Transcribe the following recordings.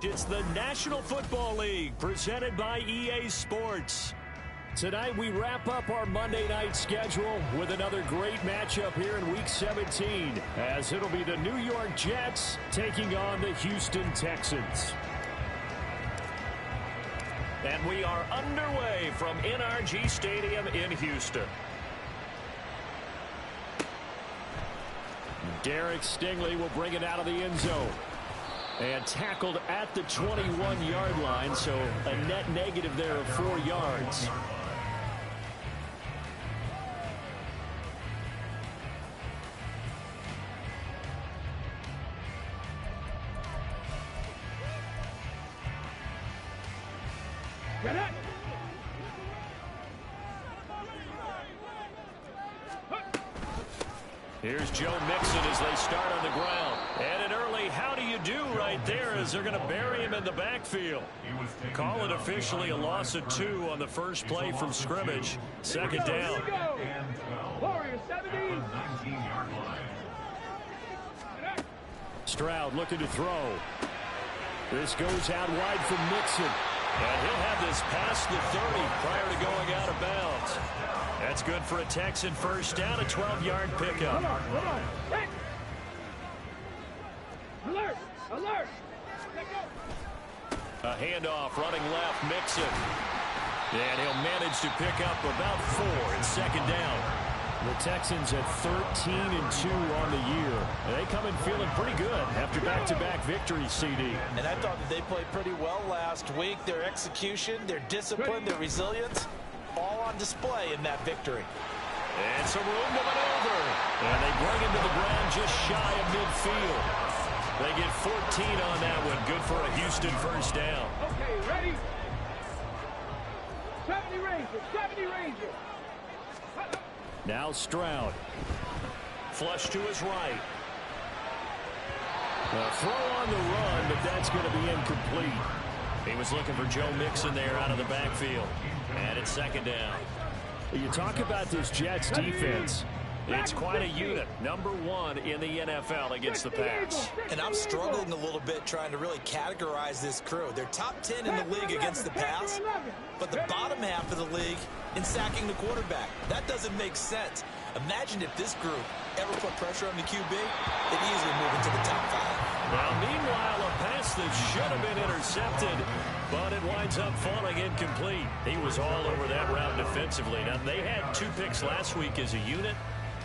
It's the National Football League presented by EA Sports. Tonight we wrap up our Monday night schedule with another great matchup here in Week 17, as it'll be the New York Jets taking on the Houston Texans. And we are underway from NRG Stadium in Houston. Derek Stingley will bring it out of the end zone. And tackled at the 21-yard line, so a net negative there of 4 yards. Here's Joe Mixon as they start on the ground. And an early how do you do right there as they're going to bury him in the backfield. Call it officially a loss of 2 on the first play from scrimmage. Second down. Stroud looking to throw. This goes out wide from Mixon. And he'll have this past the 30 prior to going out of bounds. That's good for a Texan first down, a 12-yard pickup. Alert! Alert! A handoff running left, Mixon. And he'll manage to pick up about 4 in second down. The Texans at 13-2 on the year. They come in feeling pretty good after back-to-back victories, CD. And I thought that they played pretty well last week. Their execution, their discipline, their resilience, all on display in that victory. And some room to maneuver. And they bring him to the ground just shy of midfield. They get 14 on that one. Good for a Houston first down. Okay, ready? 70 Rangers, 70 Rangers. Now Stroud. Flush to his right. A throw on the run, but that's going to be incomplete. He was looking for Joe Mixon there out of the backfield. And it's second down. You talk about this Jets defense. It's quite a unit. Number 1 in the NFL against the pass. And I'm struggling a little bit trying to really categorize this crew. They're top 10 in the league against the pass, but the bottom half of the league in sacking the quarterback. That doesn't make sense. Imagine if this group ever put pressure on the QB, they'd easily move into the top 5. Now, meanwhile, a pass that should have been intercepted, but it winds up falling incomplete. He was all over that route defensively. Now, they had 2 picks last week as a unit.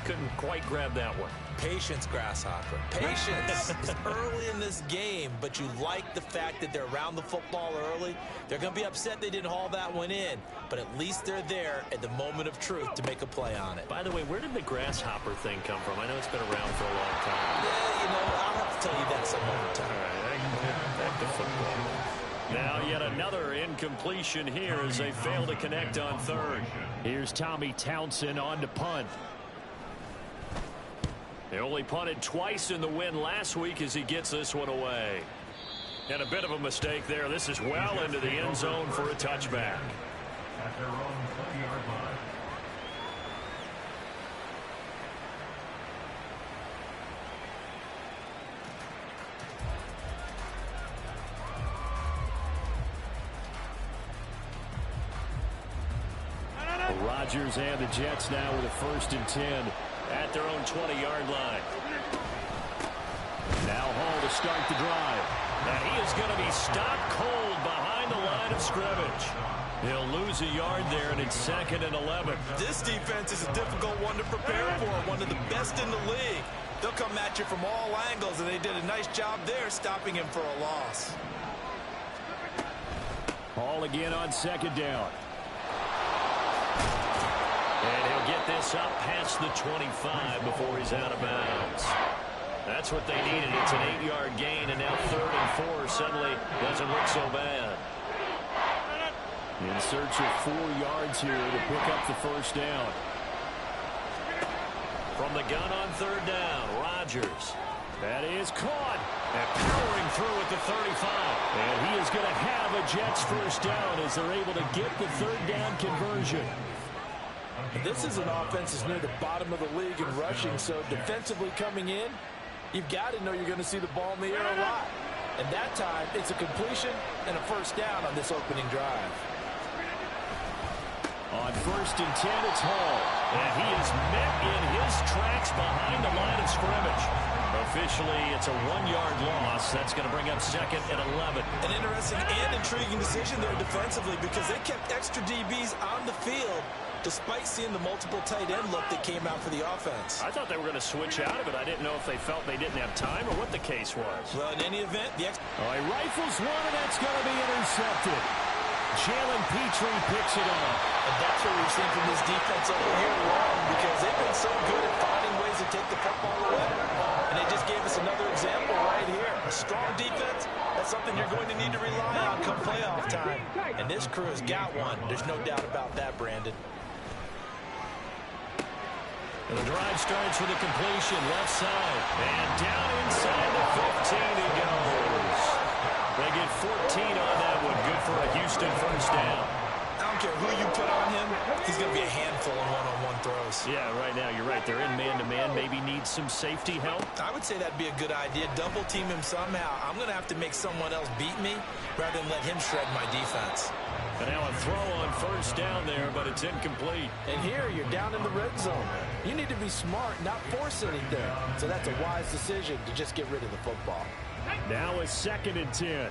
Couldn't quite grab that one. Patience, Grasshopper. Patience. It's early in this game, but you like the fact that they're around the football early. They're going to be upset they didn't haul that one in, but at least they're there at the moment of truth to make a play on it. By the way, where did the Grasshopper thing come from? I know it's been around for a long time. Yeah, you know, I'll have to tell you that some other time. All right, back to football. Now yet another incompletion here as they fail to connect on third. Here's Tommy Townsend on to punt. They only punted twice in the win last week as he gets this one away. And a bit of a mistake there. This is well into the end zone for a touchback. At their own 20-yard line. Rodgers and the Jets now with a 1st and 10 at their own 20-yard line. Now Hall to start the drive. And he is going to be stopped cold behind the line of scrimmage. He'll lose a yard there, and it's 2nd and 11. This defense is a difficult one to prepare for, one of the best in the league. They'll come at you from all angles, and they did a nice job there stopping him for a loss. Hall again on 2nd down. And he'll get this up past the 25 before he's out of bounds. That's what they needed. It's an 8-yard gain, and now 3rd and 4 suddenly doesn't look so bad. In search of 4 yards here to pick up the first down. From the gun on 3rd down, Rodgers. That is caught. And powering through at the 35. And he is going to have a Jets first down as they're able to get the 3rd down conversion. This is an offense that's near the bottom of the league in rushing, so defensively coming in, you've got to know you're going to see the ball in the air a lot. And that time, it's a completion and a first down on this opening drive. On 1st and 10, it's Hall. And he is met in his tracks behind the line of scrimmage. Officially, it's a 1-yard loss. That's going to bring up 2nd and 11. An interesting and intriguing decision there defensively because they kept extra DBs on the field despite seeing the multiple tight end look that came out for the offense. I thought they were going to switch out of it. I didn't know if they felt they didn't have time or what the case was. Well, in any event, he rifles one, and that's going to be intercepted. Jalen Petrie picks it up. And that's what we've seen from this defense all year long because they've been so good at finding ways to take the football away. And they just gave us another example right here. A strong defense, that's something you're going to need to rely on come playoff time. And this crew has got one. There's no doubt about that, Brandon. And the drive starts with a completion left side. And down inside the 15 he goes. They get 14 on that one. Good for a Houston first down. I don't care who you put on him. He's going to be a handful in one-on-one throws. Yeah, right now you're right. They're in man-to-man. Maybe need some safety help. I would say that'd be a good idea. Double team him somehow. I'm going to have to make someone else beat me rather than let him shred my defense. And now a throw on first down there, but it's incomplete. And here you're down in the red zone. You need to be smart, not force anything. So that's a wise decision to just get rid of the football. Now a 2nd and 10.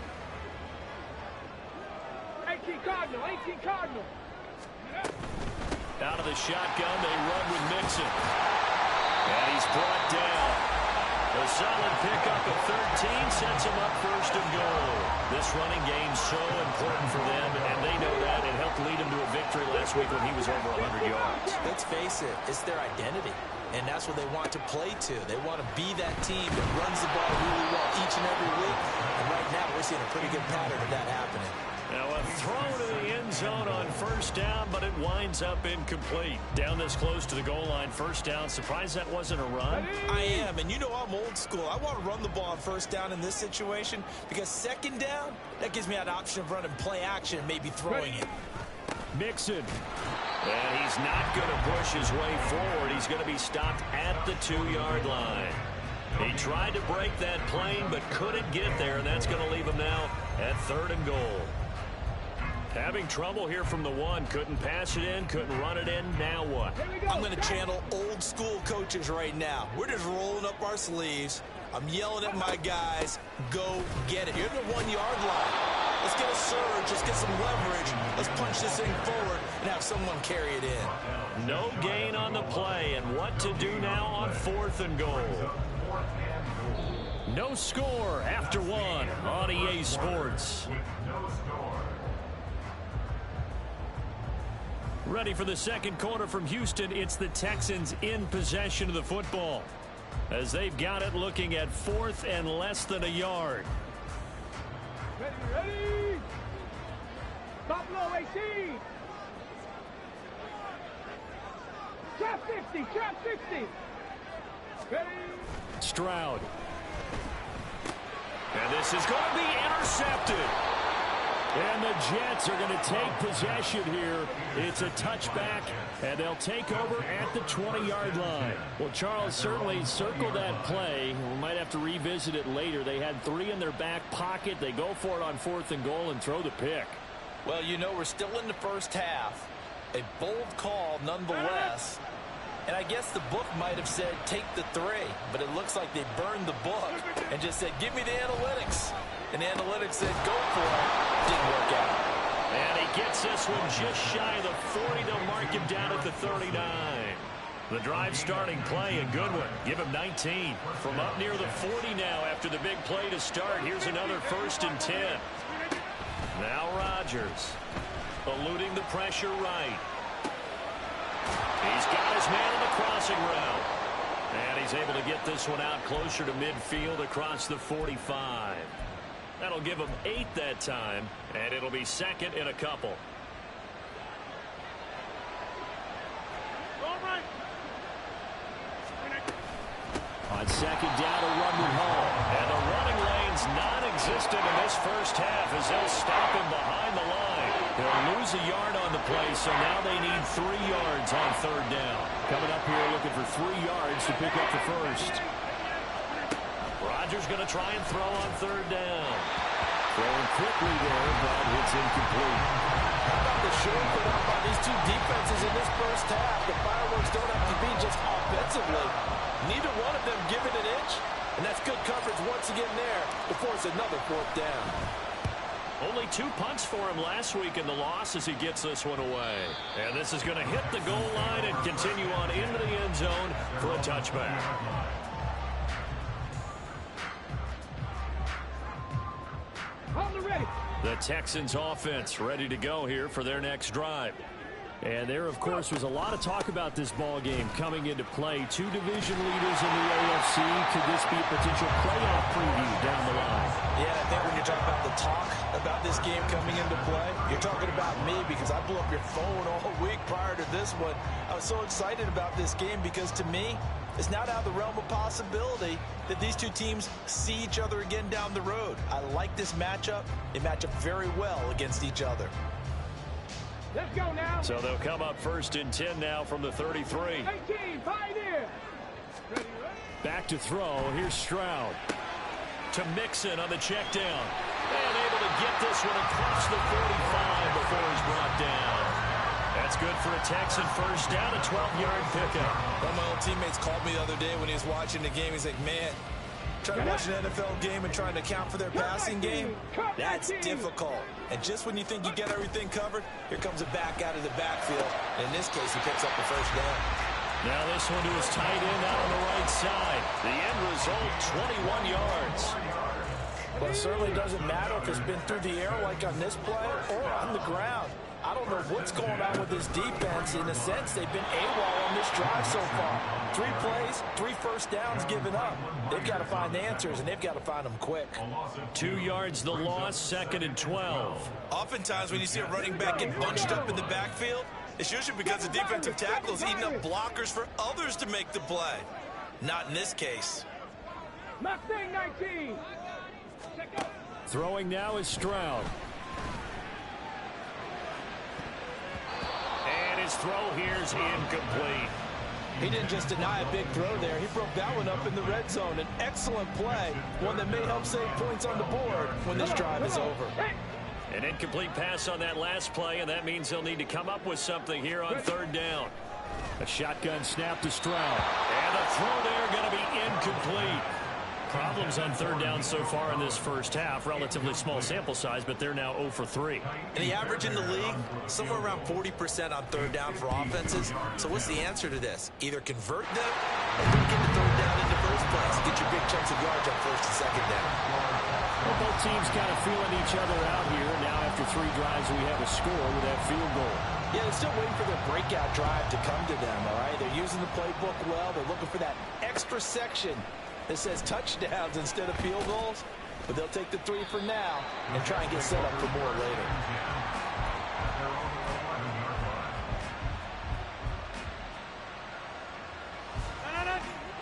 18 Cardinal, 18 Cardinal. Out of the shotgun, they run with Mixon. And he's brought down. A solid pickup of 13 sets him up 1st and goal. This running game's so important for them, and they know that. It helped lead him to a victory last week when he was over 100 yards. Let's face it, it's their identity, and that's what they want to play to. They want to be that team that runs the ball really well each and every week, and right now we're seeing a pretty good pattern of that happening. Now a throw to the end zone on first down, but it winds up incomplete. Down this close to the goal line, first down. Surprised that wasn't a run? I am, and you know I'm old school. I want to run the ball on first down in this situation because second down, that gives me that option of running play action and maybe throwing it. Mixon. And he's not going to push his way forward. He's going to be stopped at the 2-yard line. He tried to break that plane but couldn't get there, and that's going to leave him now at 3rd and goal. Having trouble here from the 1. Couldn't pass it in, couldn't run it in. Now what? I'm going to channel old school coaches right now. We're just rolling up our sleeves. I'm yelling at my guys, go get it. You're at the 1-yard line. Let's get a surge. Let's get some leverage. Let's punch this thing forward and have someone carry it in. No gain on the play, and what to do now on 4th and goal. No score after 1 on EA Sports. Ready for the second quarter from Houston. It's the Texans in possession of the football as they've got it looking at 4th and less than a yard. Ready. Top low, 18. Trap 50, trap 50. Ready. Stroud. And this is going to be intercepted. And the Jets are going to take possession here. It's a touchback, and they'll take over at the 20-yard line. Well, Charles, certainly circle that play. We might have to revisit it later. They had 3 in their back pocket. They go for it on 4th and goal and throw the pick. Well, you know, we're still in the first half. A bold call nonetheless. And I guess the book might have said take the 3, but it looks like they burned the book and just said, give me the analytics. And the analytics said, go for it. Didn't work out. And he gets this one just shy of the 40. They'll mark him down at the 39. The drive starting play, a good one. Give him 19. From up near the 40 now after the big play to start. Here's another 1st and 10. Now Rodgers eluding the pressure right. He's got his man on the crossing route. And he's able to get this one out closer to midfield across the 45. That'll give him 8 that time, and it'll be 2nd and a couple. All right. On 2nd down, a run with Hall. And the running lane's non-existent in this first half as they'll stop him behind the line. They'll lose a yard on the play, so now they need 3 yards on 3rd down. Coming up here looking for 3 yards to pick up the first. Rodgers going to try and throw on third down. Throwing quickly there, but it's incomplete. How about the show put up by these two defenses in this first half? The fireworks don't have to be just offensively. Neither one of them giving an inch, and that's good coverage once again there to force another fourth down. Only 2 punts for him last week in the loss as he gets this one away. And this is going to hit the goal line and continue on into the end zone for a touchback. The Texans offense ready to go here for their next drive. And there, of course, was a lot of talk about this ball game coming into play. 2 division leaders in the AFC. Could this be a potential playoff preview down the line? Yeah, I think when you're talking about the talk about this game coming into play, you're talking about me because I blew up your phone all week prior to this one. I was so excited about this game because to me, it's not out of the realm of possibility that these two teams see each other again down the road. I like this matchup. They match up very well against each other. Let's go now. So they'll come up 1st and 10 now from the 33. 18, Pioneer. Ready, Back to throw. Here's Stroud. To Mixon on the check down. And able to get this one across the 45 before he's brought down. That's good for a Texan first down, a 12-yard pickup. One of my old teammates called me the other day when he was watching the game. He's like, man, trying to watch an NFL game and trying to account for their passing game, that's difficult. And just when you think you get everything covered, here comes a back out of the backfield. And in this case, he picks up the first down. Now this one to his tight end out on the right side. The end result, 21 yards. Well, it certainly doesn't matter if it's been through the air like on this play or on the ground. I don't know what's going on with this defense. In a sense, they've been AWOL on this drive so far. 3 plays, 3 first downs given up. They've got to find the answers, and they've got to find them quick. 2 yards the loss, 2nd and 12. Oftentimes when you see a running back get bunched up in the backfield, it's usually because the defensive tackle is eating up blockers for others to make the play. Not in this case. Mustang 19. Throwing now is Stroud. And his throw here is incomplete. He didn't just deny a big throw there. He broke that one up in the red zone. An excellent play, one that may help save points on the board when this drive is over. An incomplete pass on that last play, and that means they'll need to come up with something here on 3rd down. A shotgun snap to Stroud. And the throw there going to be incomplete. Problems on 3rd down so far in this first half. Relatively small sample size, but they're now 0 for 3. And the average in the league, somewhere around 40% on 3rd down for offenses. So what's the answer to this? Either convert them or don't get the 3rd down in the first place. Get your big chunks of yards on 1st and 2nd down. Well, both teams kind of feeling each other out here. Now after 3 drives, we have a score with that field goal. Yeah, they're still waiting for their breakout drive to come to them, all right? They're using the playbook well. They're looking for that extra section that says touchdowns instead of field goals. But they'll take the 3 for now and try and get set up for more later.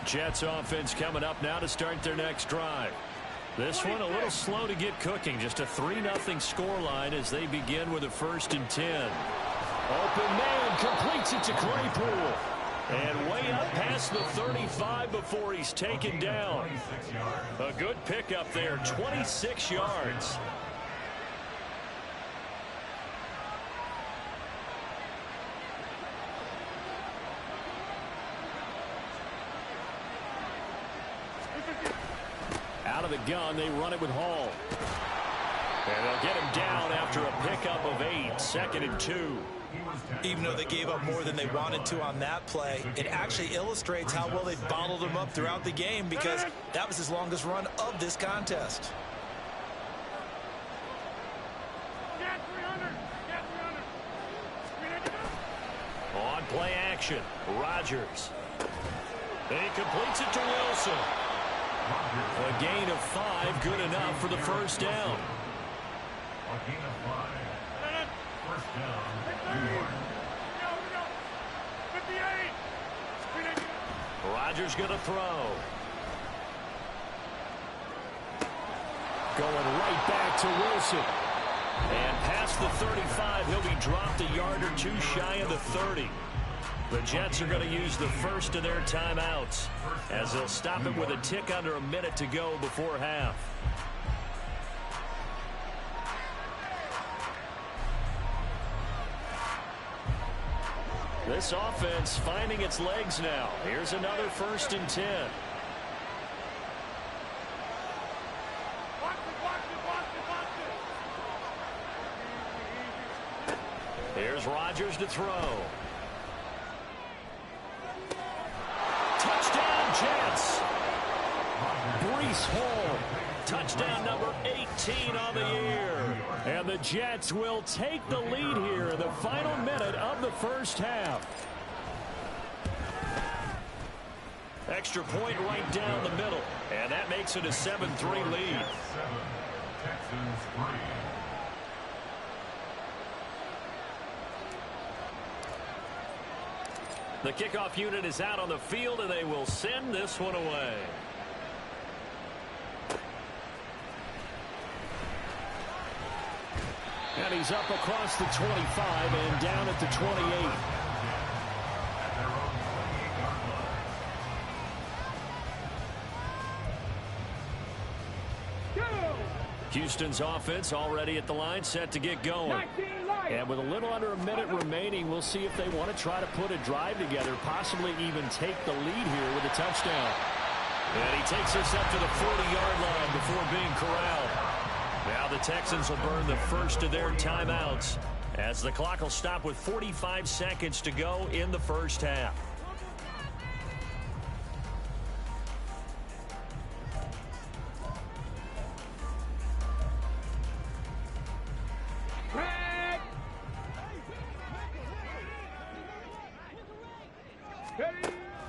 Jets offense coming up now to start their next drive. This one a little slow to get cooking. Just a 3-0 scoreline as they begin with a 1st and 10. Open man completes it to Claypool. And way up past the 35 before he's taken down. A good pickup there, 26 yards. Out of the gun, they run it with Hall. And they'll get him down after a pickup of 8, 2nd and 2. Even though they gave up more than they wanted to on that play, it actually illustrates how well they bottled him up throughout the game because that was his longest run of this contest. On play action, Rodgers. He completes it to Wilson. A gain of 5, good enough for the first down. A gain of 5. First down. Rodgers going to throw. Going right back to Wilson. And past the 35, he'll be dropped a yard or 2 shy of the 30. The Jets are going to use the first of their timeouts as they'll stop it with a tick under a minute to go before half. This offense finding its legs now. Here's another 1st and 10. Here's Rodgers to throw. Touchdown, Jets. Breece Hall. Touchdown number 18 on the year. And the Jets will take the lead here in the final minute of the first half. Extra point right down the middle. And that makes it a 7-3 lead. Texans 3. The kickoff unit is out on the field, and they will send this one away. And he's up across the 25 and down at the 28. Houston's offense already at the line, set to get going. And with a little under a minute remaining, we'll see if they want to try to put a drive together, possibly even take the lead here with a touchdown. And he takes us up to the 40-yard line before being corralled. Now the Texans will burn the first of their timeouts as the clock will stop with 45 seconds to go in the first half.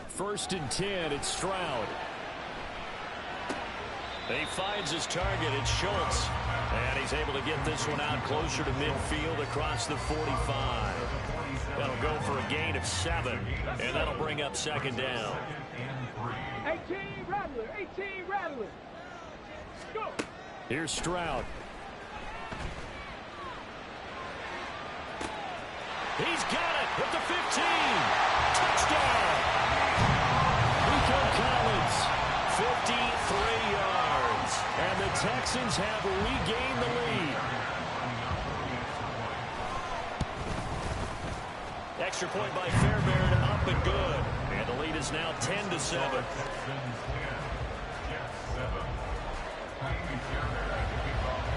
First and 10, it's Stroud. He finds his target, it's Schultz. And he's able to get this one out closer to midfield across the 45. That'll go for a gain of 7, and that'll bring up 2nd down. 18 Rattler, 18 Rattler. Go. Here's Stroud. He's got it at the 15. Touchdown. Collins, 53 yards. and the Texans have regained the lead. Extra point by Fairbairn, up and good. And the lead is now 10-7.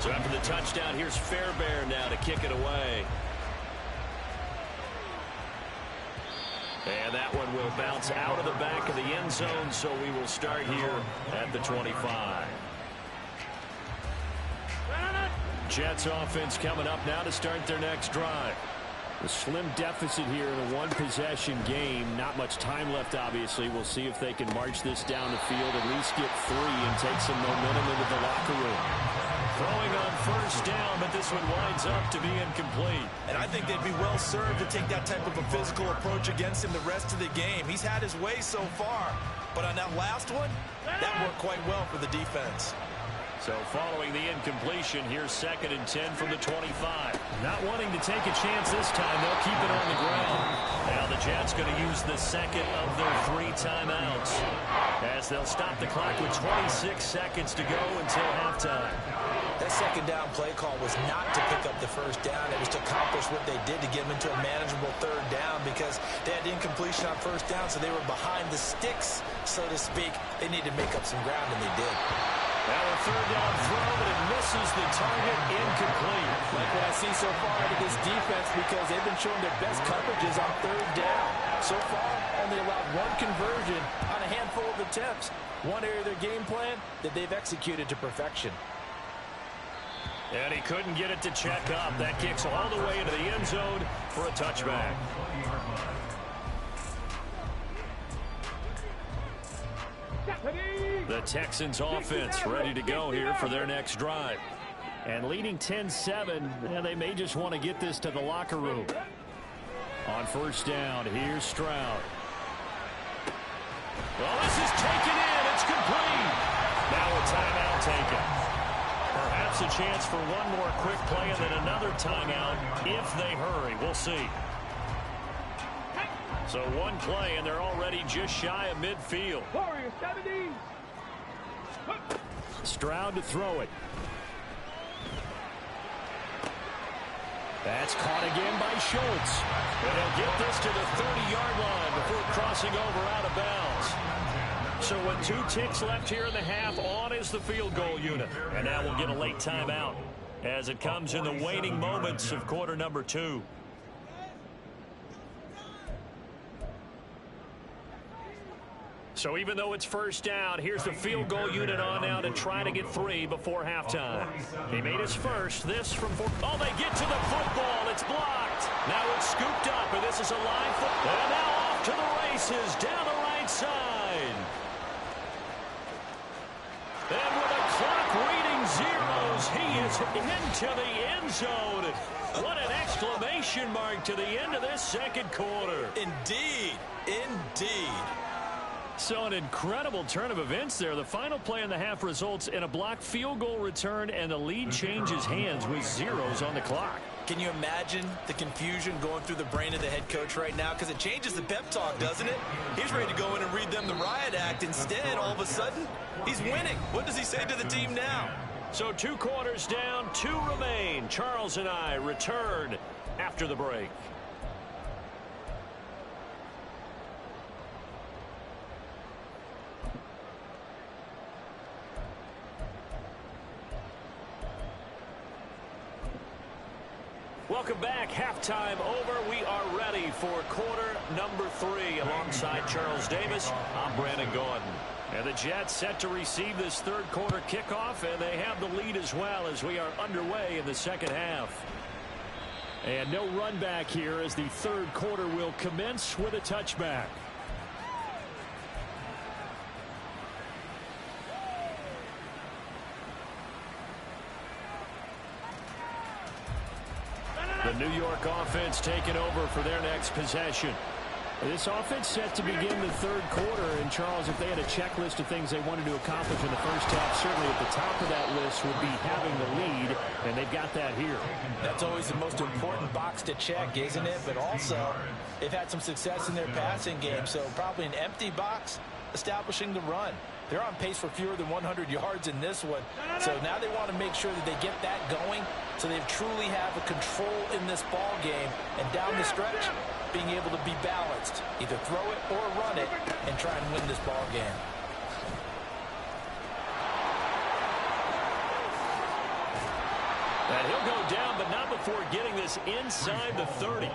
So after the touchdown, here's Fairbairn now to kick it away. And that one will bounce out of the back of the end zone, so we will start here at the 25. Jets offense coming up now to start their next drive. A slim deficit here in a one-possession game. Not much time left, obviously. We'll see if they can march this down the field, at least get 3 and take some momentum into the locker room. Throwing on first down, but this one winds up to be incomplete. And I think they'd be well served to take that type of a physical approach against him the rest of the game. He's had his way so far, but on that last one, that worked quite well for the defense. So following the incompletion, here's 2nd and 10 from the 25. Not wanting to take a chance this time, they'll keep it on the ground. Now the Jets going to use the second of their 3 timeouts as they'll stop the clock with 26 seconds to go until halftime. That 2nd down play call was not to pick up the first down. It was to accomplish what they did to get them into a manageable 3rd down because they had incompletion on first down, so they were behind the sticks, so to speak. They needed to make up some ground, and they did. Now a 3rd down throw, but it misses the target, incomplete. Like what I see so far out of this defense because they've been showing their best coverages on 3rd down. So far, only allowed 1 conversion on a handful of attempts. One area of their game plan that they've executed to perfection. And he couldn't get it to check up. That kicks all the way into the end zone for a touchback. The Texans offense ready to go here for their next drive. And leading 10-7, they may just want to get this to the locker room. On first down, here's Stroud. Well, this is taken in. It's complete. Now a timeout taken. Perhaps a chance for one more quick play and then another timeout if they hurry. We'll see. So one play, and they're already just shy of midfield. Warrior 70. Stroud to throw it. That's caught again by Schultz. And he'll get this to the 30-yard line before crossing over out of bounds. So with 2 ticks left here in the half, on is the field goal unit. And now we'll get a late timeout as it comes in the waning moments of quarter number 2. So even though it's first down, here's the field goal unit on now to try to get 3 before halftime. He made his first. This from 4. Oh, they get to the football. It's blocked. Now it's scooped up, and this is a live football. And now off to the races down the right side. And with a clock reading zeros, he is into the end zone. What an exclamation mark to the end of this second quarter. Indeed. Indeed. So an incredible turn of events there. The final play in the half results in a blocked field goal return, and the lead changes hands with zeros on the clock. Can you imagine the confusion going through the brain of the head coach right now? Because it changes the pep talk, doesn't it? He's ready to go in and read them the riot act. Instead, all of a sudden, he's winning. What does he say to the team now? So 2 quarters down, 2 remain. Charles and I return after the break. Welcome back. Halftime over. We are ready for quarter number 3. Alongside Charles Davis, I'm Brandon Gordon. And the Jets set to receive this third quarter kickoff, and they have the lead as well as we are underway in the second half. And no run back here as the third quarter will commence with a touchback. The New York offense taking over for their next possession. This offense set to begin the third quarter. And, Charles, if they had a checklist of things they wanted to accomplish in the first half, certainly at the top of that list would be having the lead, and they've got that here. That's always the most important box to check, isn't it? But also, they've had some success in their passing game, so probably an empty box establishing the run. They're on pace for fewer than 100 yards in this one. So now they want to make sure that they get that going so they truly have a control in this ball game. And down the stretch, being able to be balanced. Either throw it or run it and try and win this ball game. And he'll go down, but not before getting this inside the 30.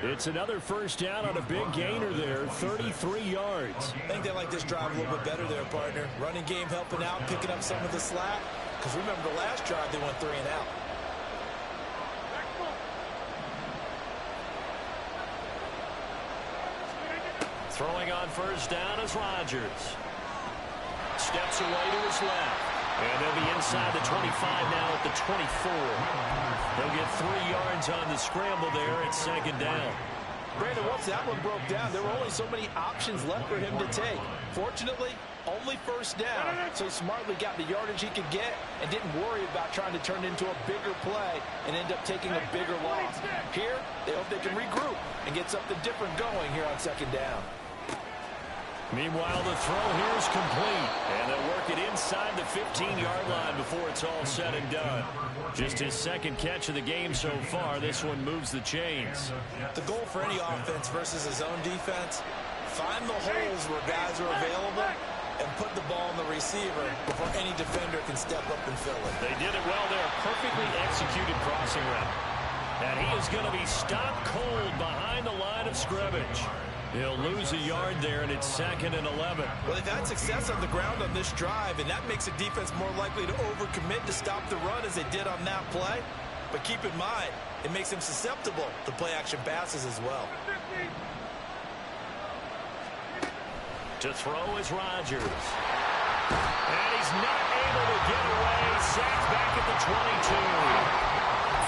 It's another first down on a big gainer there, 33 yards. I think they like this drive a little bit better there, partner. Running game helping out, picking up some of the slack. Because remember the last drive, they went 3 and out. Throwing on first down is Rodgers. Steps away to his left. And they'll be inside the 25 now at the 24. They'll get 3 yards on the scramble there at second down. Brandon, once that one broke down, there were only so many options left for him to take. Fortunately, only first down, so he smartly got the yardage he could get and didn't worry about trying to turn it into a bigger play and end up taking a bigger loss. Here, they hope they can regroup and get something different going here on second down. Meanwhile, the throw here is complete, and they'll work it inside the 15-yard line before it's all said and done. Just his second catch of the game so far. This one moves the chains. The goal for any offense versus his own defense, find the holes where guys are available and put the ball on the receiver before any defender can step up and fill it. They did it well there. Perfectly executed crossing route. And he is going to be stopped cold behind the line of scrimmage. He'll lose a yard there, and it's 2nd and 11. Well, they've had success on the ground on this drive, and that makes a defense more likely to overcommit to stop the run as they did on that play. But keep in mind, it makes them susceptible to play-action passes as well. To throw is Rodgers. And he's not able to get away. Sacked back at the 22.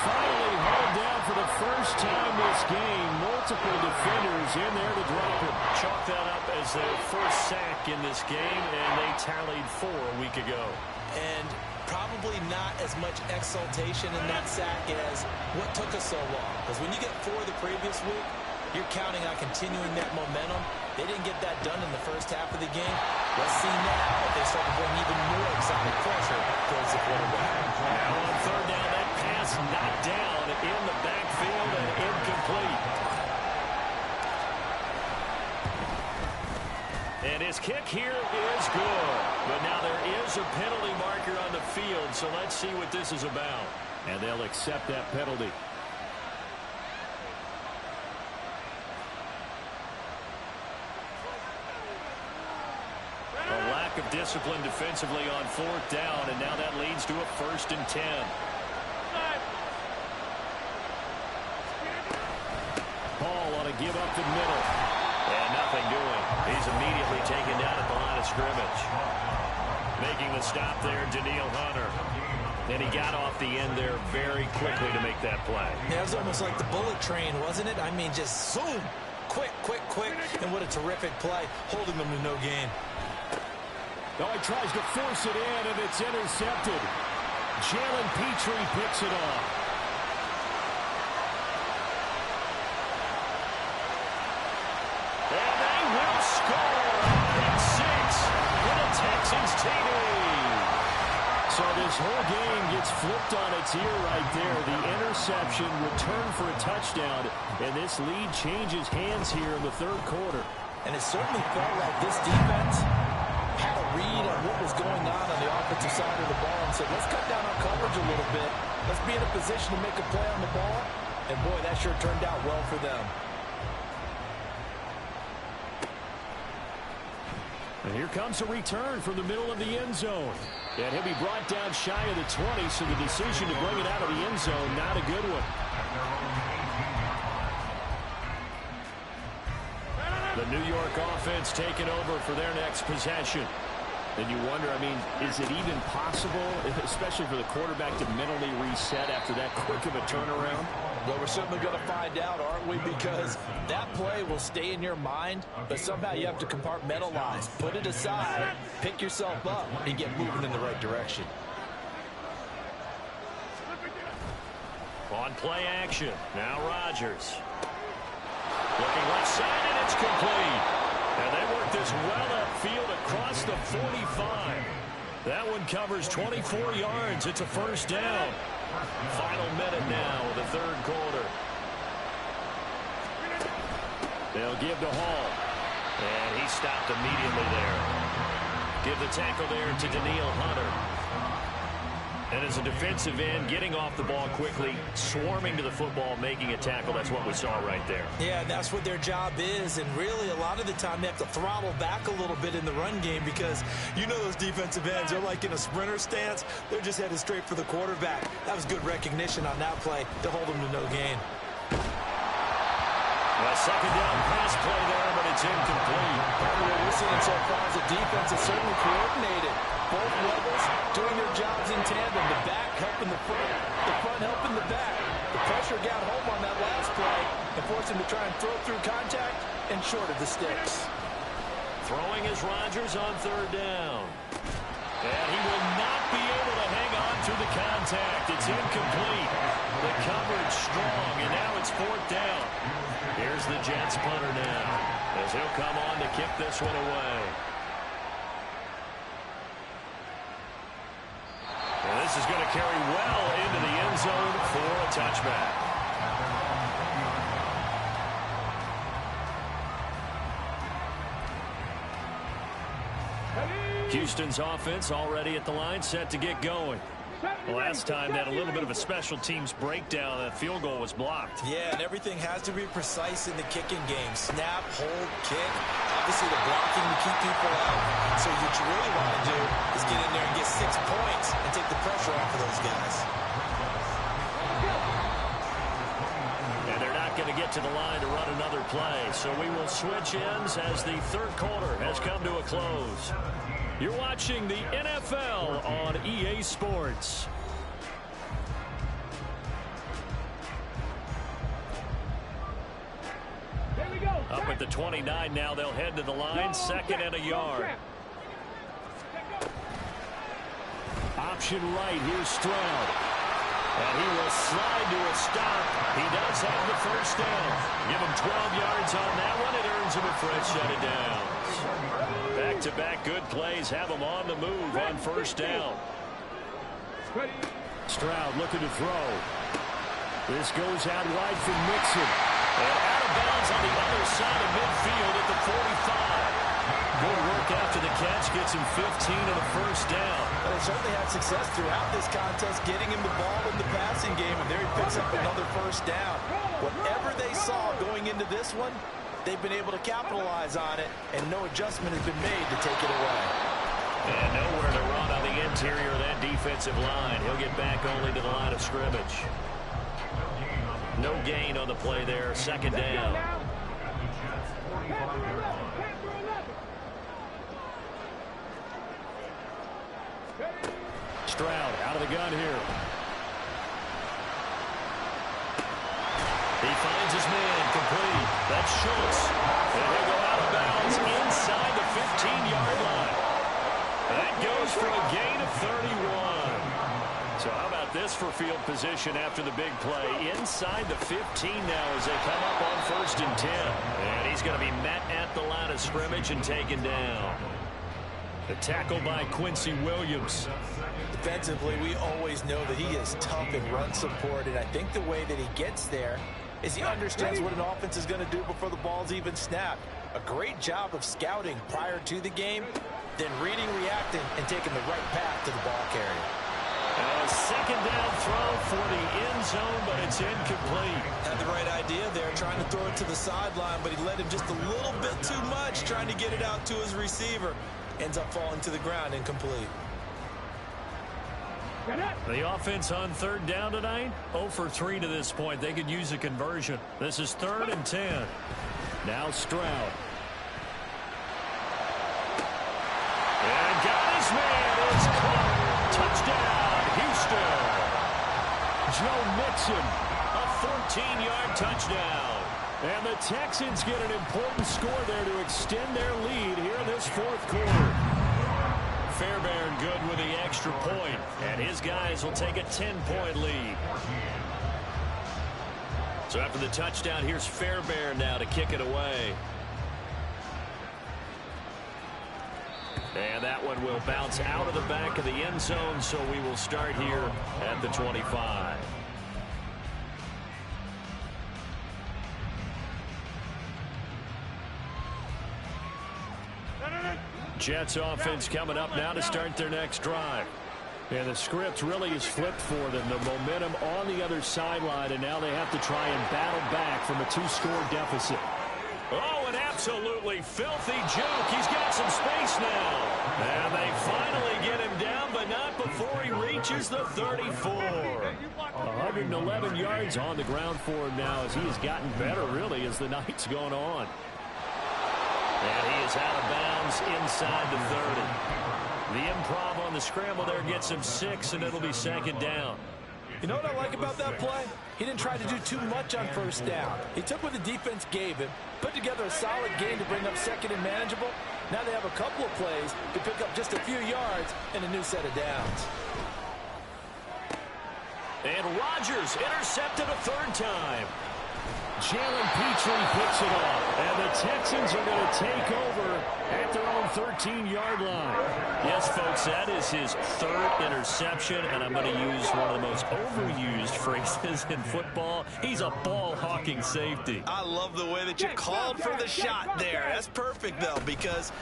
Finally hauled down for the first time this game. Multiple defenders in there to drop him. Chalk that up as their first sack in this game, and they tallied 4 a week ago. And probably not as much exultation in that sack as what took us so long. Because when you get 4 the previous week, You're counting on continuing that momentum. They didn't get that done in the first half of the game. Let's see now if they start to bring even more exotic pressure towards the quarterback. Now on third down, that pass knocked down in the backfield and incomplete. And his kick here is good. But now there is a penalty marker on the field, so let's see what this is about. And they'll accept that penalty. A lack of discipline defensively on fourth down, and now that leads to a 1st and 10. Ball ought to give up the middle. And nothing doing. He's immediately taken down at the line of scrimmage. Making the stop there, Daniil Hunter. And he got off the end there very quickly to make that play. Yeah, it was almost like the bullet train, wasn't it? I mean, just zoom. Quick, quick, quick. And what a terrific play, holding them to no gain. Oh, he tries to force it in, and it's intercepted. Jalen Petrie picks it off. And they will score. Pick 6 for the Texans TD. So this whole game gets flipped on its ear right there. The interception, return for a touchdown, and this lead changes hands here in the third quarter. And it certainly felt like this defense had a read on what was going on the offensive side of the ball and said, let's cut down our coverage a little bit. Let's be in a position to make a play on the ball. And, boy, that sure turned out well for them. And here comes a return from the middle of the end zone. And he'll be brought down shy of the 20, so the decision to bring it out of the end zone, not a good one. The New York offense taking over for their next possession. And you wonder, I mean, is it even possible, especially for the quarterback, to mentally reset after that quick of a turnaround? Well, we're certainly going to find out, aren't we? Because that play will stay in your mind, but somehow you have to compartmentalize. Put it aside, pick yourself up, and get moving in the right direction. On play action, now Rodgers. Looking left side, and it's complete. And they work this well upfield across the 45. That one covers 24 yards. It's a 1st down. Final minute now of the third quarter. They'll give to Hall. And he stopped immediately there. Give the tackle there to Daniil Hunter. And as a defensive end, getting off the ball quickly, swarming to the football, making a tackle. That's what we saw right there. Yeah, that's what their job is. And really, a lot of the time, they have to throttle back a little bit in the run game because you know those defensive ends, they're like in a sprinter stance. They're just headed straight for the quarterback. That was good recognition on that play to hold them to no gain. A 2nd down pass play there, but it's incomplete. What we're seeing so far is the defense is certainly coordinated. Both levels doing their jobs in tandem. The back helping the front helping the back. The pressure got home on that last play and forced him to try and throw through contact and short of the sticks. Throwing is Rodgers on 3rd down. And he will not be able to hang on to the contact. It's incomplete. The coverage strong, and now it's 4th down. Here's the Jets punter now as he'll come on to kick this one away. And this is going to carry well into the end zone for a touchback. Houston's offense already at the line, set to get going. Last time, that a little bit of a special teams breakdown. That field goal was blocked. Yeah, and everything has to be precise in the kicking game. Snap, hold, kick. Obviously, the blocking to keep people out. So what you really want to do is get in there and get 6 points and take the pressure off of those guys. And they're not going to get to the line to run another play. So we will switch ends as the third quarter has come to a close. You're watching the NFL on EA Sports. Up at the 29 now, they'll head to the line, 2nd and a yard. Option right, here's Stroud. And he will slide to a stop. He does have the first down. Give him 12 yards on that one. It earns him a fresh set of downs. Back-to-back good plays have him on the move on first down. Stroud looking to throw. This goes out wide for Mixon. And out of bounds on the other side of midfield at the 45. Good work after the catch. Gets him 15 and a first down. Well, they certainly had success throughout this contest getting him the ball in the passing game, and there he picks up another first down. Whatever they saw going into this one, they've been able to capitalize on it, and no adjustment has been made to take it away. And nowhere to run on the interior of that defensive line. He'll get back only to the line of scrimmage. No gain on the play there. Second down. Stroud out of the gun here. He finds his man complete. That's Schultz. And he'll go out of bounds inside the 15-yard line. That goes for a gain of 31. So how about this for field position after the big play? Inside the 15 now as they come up on 1st and 10. And he's going to be met at the line of scrimmage and taken down. The tackle by Quincy Williams. Defensively, we always know that he is tough in run support, and I think the way that he gets there is he understands what an offense is going to do before the ball's even snapped. A great job of scouting prior to the game, then reading, reacting, and taking the right path to the ball carrier. A second down throw for the end zone, but it's incomplete. Had the right idea there, trying to throw it to the sideline, but he let him just a little bit too much, trying to get it out to his receiver. Ends up falling to the ground, incomplete. The offense on 3rd down tonight, 0 for 3 to this point. They could use a conversion. This is 3rd and 10. Now Stroud. And got his man. It's caught. Touchdown, Houston. Joe Mixon. A 14-yard touchdown. And the Texans get an important score there to extend their lead here in this 4th quarter. Fairbairn good with the extra point, and his guys will take a 10-point lead. So after the touchdown, here's Fairbairn now to kick it away. And that one will bounce out of the back of the end zone, so we will start here at the 25. Jets offense coming up now to start their next drive. And the script really is flipped for them. The momentum on the other sideline, and now they have to try and battle back from a 2-score deficit. Oh, an absolutely filthy juke. He's got some space now. And they finally get him down, but not before he reaches the 34. 111 yards on the ground for him now as he has gotten better, really, as the night's gone on. And he is out of bounds inside the 30. The improv on the scramble there gets him 6, and it'll be 2nd down. You know what I like about that play? He didn't try to do too much on 1st down. He took what the defense gave him, put together a solid game to bring up 2nd and manageable. Now they have a couple of plays to pick up just a few yards and a new set of downs. And Rodgers intercepted a 3rd time. Jalen Petrie picks it off, and the Texans are going to take over at their own 13-yard line. Yes, folks, that is his 3rd interception, and I'm going to use one of the most overused phrases in football. He's a ball-hawking safety. I love the way that you called for the shot there. That's perfect, though, because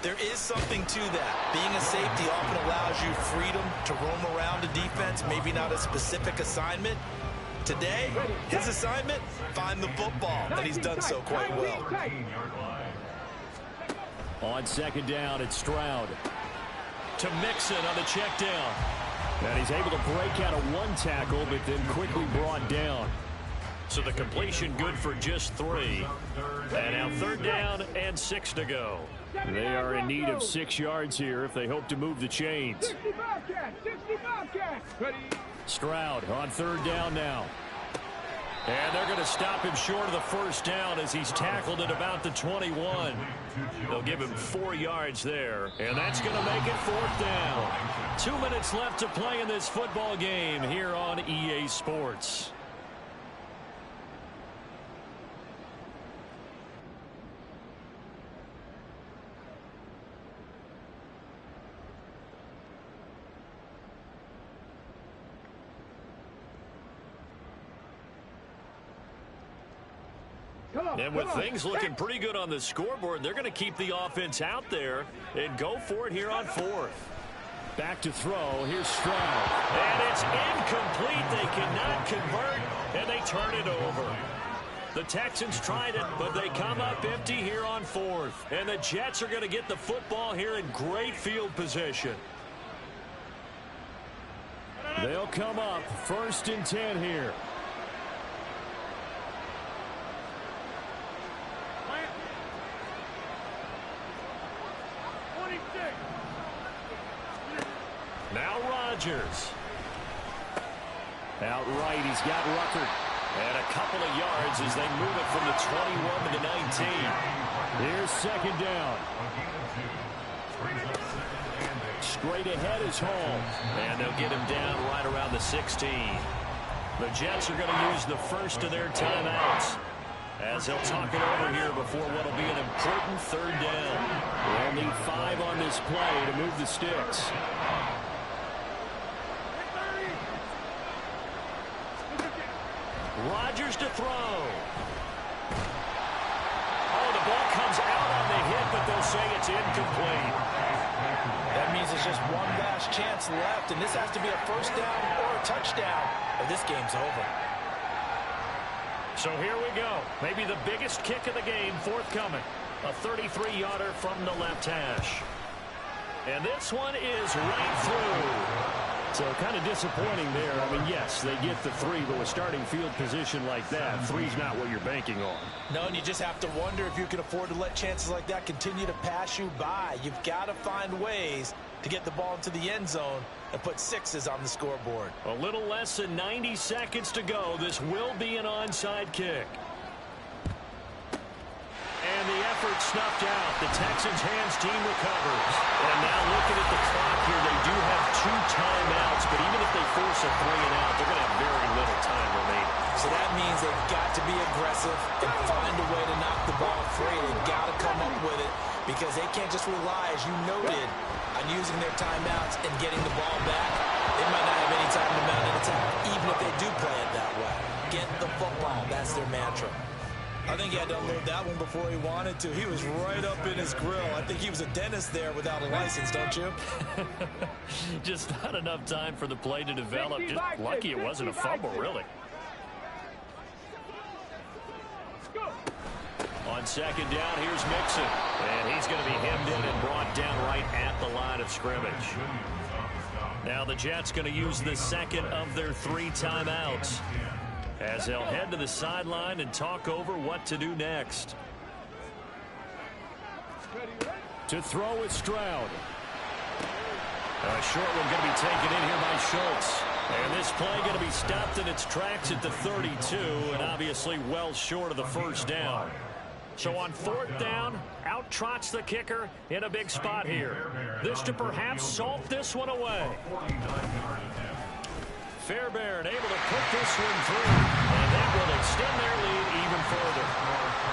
there is something to that. Being a safety often allows you freedom to roam around a defense, maybe not a specific assignment. Today, his assignment, find the football, and he's done so quite well. On 2nd down, it's Stroud. To Mixon on the check down. And he's able to break out of 1 tackle, but then quickly brought down. So the completion good for just 3. And now 3rd down and 6 to go. They are in need of 6 yards here if they hope to move the chains. Sixty Bobcats. Stroud on 3rd down now. And they're going to stop him short of the first down as he's tackled at about the 21. They'll give him 4 yards there, and that's going to make it 4th down. 2 minutes left to play in this football game here on EA Sports. And with things looking pretty good on the scoreboard, they're going to keep the offense out there and go for it here on 4th. Back to throw. Here's Stroud. And it's incomplete. They cannot convert, and they turn it over. The Texans tried it, but they come up empty here on 4th. And the Jets are going to get the football here in great field position. They'll come up 1st and 10 here. Now Rodgers. Out right, he's got Rucker. And a couple of yards as they move it from the 21 to the 19. Here's 2nd down. Straight ahead is Hall. And they'll get him down right around the 16. The Jets are going to use the first of their timeouts as they'll talk it over here before what will be an important 3rd down. They'll need 5 on this play to move the sticks. Rodgers to throw. Oh, the ball comes out on the hit, but they'll say it's incomplete. That means there's just one last chance left, and this has to be a 1st down or a touchdown, or this game's over. So here we go. Maybe the biggest kick of the game forthcoming. A 33-yarder from the left hash. And this one is right through. So kind of disappointing there. I mean, yes, they get the 3, but with starting field position like that, 3's not what you're banking on. No, and you just have to wonder if you can afford to let chances like that continue to pass you by. You've got to find ways to get the ball into the end zone and put 6s on the scoreboard. A little less than 90 seconds to go. This will be an onside kick. And the effort snuffed out. The Texans' hands team recovers. And now looking at the clock here, they do have 2 timeouts, but even if they force a 3 and out, they're going to have very little time remaining. So that means they've got to be aggressive and find a way to knock the ball free. They've got to come up with it because they can't just rely, as you noted, on using their timeouts and getting the ball back. They might not have any time to mount an attack, even if they do play it that way. Get the football. That's their mantra. I think he had to unload that one before he wanted to. He was right up in his grill. I think he was a dentist there without a license, don't you? Just not enough time for the play to develop. Just lucky it wasn't a fumble, really. On 2nd down, here's Mixon. And he's going to be hemmed in and brought down right at the line of scrimmage. Now the Jets going to use the 2nd of their 3 timeouts, as they'll head to the sideline and talk over what to do next. To throw with Stroud. A short one going to be taken in here by Schultz. And this play going to be stopped in its tracks at the 32, and obviously well short of the 1st down. So on 4th down, out trots the kicker in a big spot here. This to perhaps salt this one away. Fairbairn able to put this one through, and that will extend their lead even further.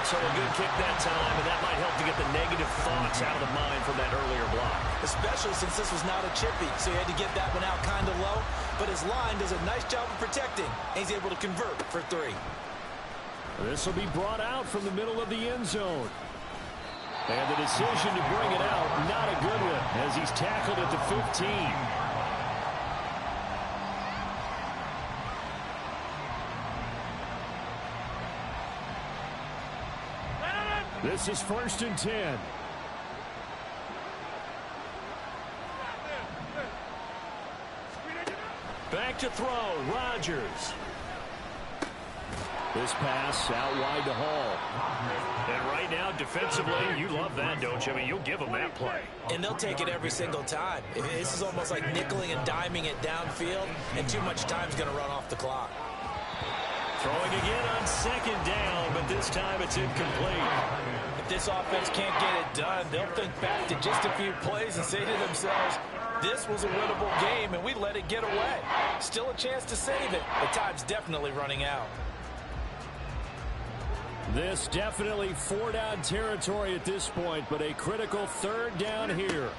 So a good kick that time, and that might help to get the negative thoughts out of the mind from that earlier block. Especially since this was not a chippy, so he had to get that one out kind of low. But his line does a nice job of protecting, and he's able to convert for 3. This will be brought out from the middle of the end zone. And the decision to bring it out, not a good one, as he's tackled at the 15. This is 1st and 10. Back to throw, Rodgers. This pass out wide to Hall. And right now, defensively, you love that, don't you? I mean, you'll give them that play. And they'll take it every single time. This is almost like nickeling and diming it downfield, and too much time's going to run off the clock. Throwing again on second down, but this time it's incomplete. If this offense can't get it done, they'll think back to just a few plays and say to themselves, this was a winnable game, and we let it get away. Still a chance to save it, but time's definitely running out. This definitely four-down territory at this point, but a critical third down here.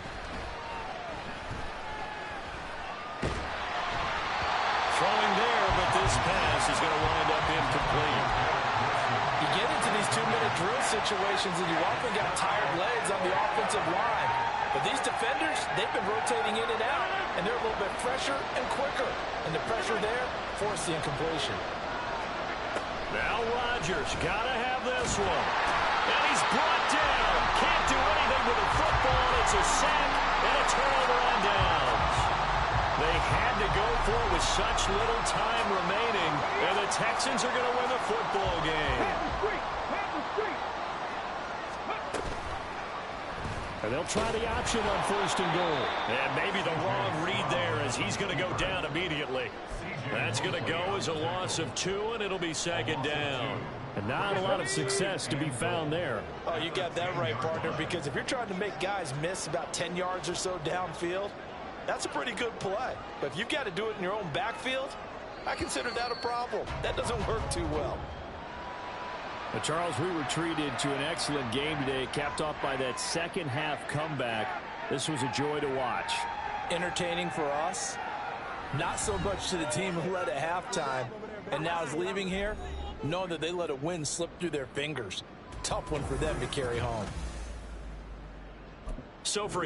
Throwing there, but this pass is going to wind up incomplete. You get into these two-minute drill situations, and you often got tired legs on the offensive line. But these defenders, they've been rotating in and out, and they're a little bit fresher and quicker. And the pressure there forced the incompletion. Now Rodgers got to have this one. And he's brought down. Can't do anything with the football. It's a sack and a turnover on downs. They had to go for it with such little time remaining, and the Texans are going to win the football game. And they'll try the option on first and goal. And maybe the wrong read there as he's going to go down immediately. That's going to go as a loss of 2, and it'll be second down. And not a lot of success to be found there. Oh, you got that right, partner, because if you're trying to make guys miss about 10 yards or so downfield, that's a pretty good play. But if you've got to do it in your own backfield, I consider that a problem. That doesn't work too well. But Charles, we were treated to an excellent game today, capped off by that second half comeback. This was a joy to watch. Entertaining for us, not so much to the team who led at halftime and now is leaving here, knowing that they let a win slip through their fingers. Tough one for them to carry home. So for